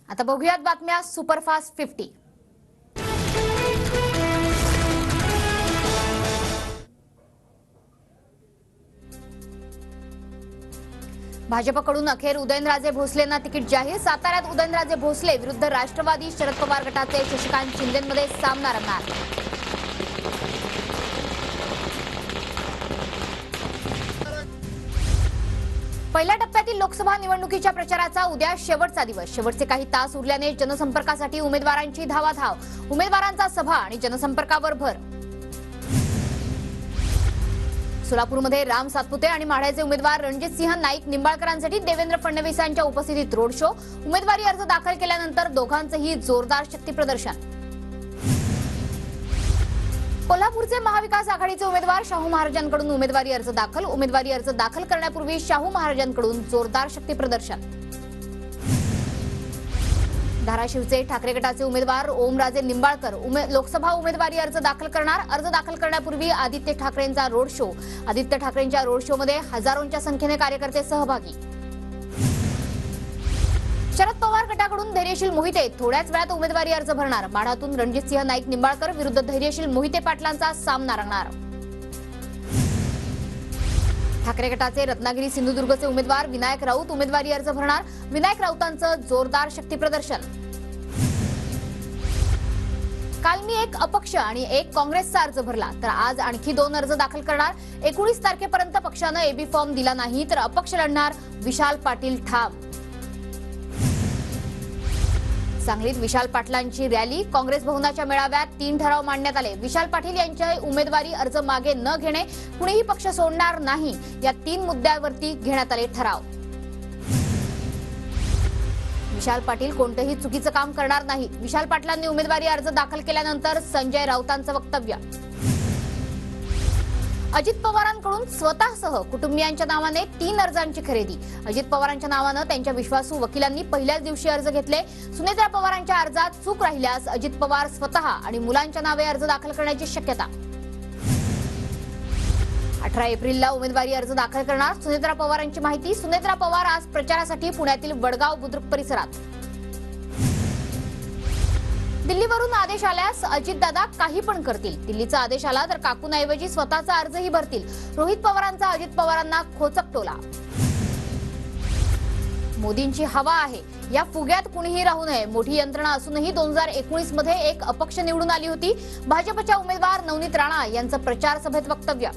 आता बघूयात बातम्या सुपरफास्ट 50। भाजपकडून अखेर उदयनराजे भोसलेंना तिकीट जाहीर। साताऱ्यात उदयनराजे भोसले विरुद्ध राष्ट्रवादी शरद पवार गटाचे शशिकांत शिंदेंमध्ये सामना रंगणार। पहिल्या टप्प्यातील लोकसभा निवडणुकीच्या प्रचाराचा उद्या शेवटचा दिवस। शेवटचे काही तास उरल्याने जनसंपर्कासाठी उमेदवारांची धावाधाव। उमेदवारांचा सभा आणि जनसंपर्कावर भर। सोलापूरमध्ये राम सातपुते आणि माढ्याचे उमेदवार रणजितसिंह नाईक निंबाळकरांसाठी देवेंद्र फडणवीसांच्या उपस्थितीत रोड शो। उमेदवारी अर्ज दाखल केल्यानंतर दोघांचेही जोरदार शक्ती प्रदर्शन। कोल्हापूरचे महाविकास आघाडीचे उमेदवार शाहू महाराजांकडून उमेदवारी अर्ज दाखल। उमेदवारी अर्ज दाखल करण्यापूर्वी शाहू महाराजांकडून जोरदार शक्ती प्रदर्शन। धाराशिवचे ठाकरे गटाचे उमेदवार ओमराजे निंबाळकर लोकसभा उमेदवारी अर्ज दाखल करणार। अर्ज दाखल करण्यापूर्वी आदित्य ठाकरेंचा रोड शो। आदित्य ठाकरेंच्या रोड शो मध्ये हजारोंच्या संख्येने कार्यकर्ते सहभागी। शरद पवार गटाकडून धैर्यशील मोहिते थोड्याच वेळात उमेदवारी अर्ज भरणार। माढ्यातून रणजितसिंह नाईक निंबाळकर विरुद्ध धैर्यशील मोहिते पाटलांचा सामना रंगणार। ठाकरे गटाचे रत्नागिरी सिंधुदुर्गचे उमेदवार विनायक राऊत उमेदवारी अर्ज भरणार। विनायक राऊतांचं जोरदार शक्ती प्रदर्शन। काल मी एक अपक्ष आणि एक काँग्रेसचा अर्ज भरला, तर आज आणखी 2 अर्ज दाखल करणार। 19 तारखेपर्यंत पक्षानं एबी फॉर्म दिला नाही तर अपक्ष लढणार, विशाल पाटील ठाम। सांगलीत विशाल पाटलांची रॅली। काँग्रेस भवनाच्या मेळाव्यात 3 ठराव मांडण्यात आले। विशाल पाटील यांचे उमेदवारी अर्ज मागे न घेणे, कुणीही पक्ष सोडणार नाही या 3 मुद्द्यांवरती घेण्यात आले ठराव। विशाल पाटील कोणतेही चुकीचं काम करणार नाही। विशाल पाटलांनी उमेदवारी अर्ज दाखल केल्यानंतर संजय राऊतांचं वक्तव्य। अजित पवारांकडून स्वतःसह कुटुंबियांच्या नावाने 3 अर्जांची खरेदी। अजित पवारांच्या नावाने त्यांच्या विश्वासू वकिलांनी पहिल्याच दिवशी अर्ज घेतले। सुनेत्रा पवारांच्या अर्जात चूक राहिल्यास अजित पवार स्वतः आणि मुलांच्या नावे अर्ज दाखल करण्याची शक्यता। 18 एप्रिलला उमेदवारी अर्ज दाखल करणार सुनेत्रा पवारांची माहिती। सुनेत्रा पवार आज प्रचारासाठी पुण्यातील वडगाव बुद्रुक परिसरात। दिल्लीवरून आदेश आल्यास अजितदादा काही पण करतील। दिल्लीचा आदेश आला तर काकूंऐवजी स्वतःचा अर्जही भरतील। रोहित पवारांचा अजित पवारांना खोचक टोला। मोदींची हवा आहे, या फुग्यात कुणीही राहू नये। मोठी यंत्रणा असूनही 2019 मध्ये एक अपक्ष निवडून आली होती। भाजपच्या उमेदवार नवनीत राणा यांचं प्रचार सभेत वक्तव्य।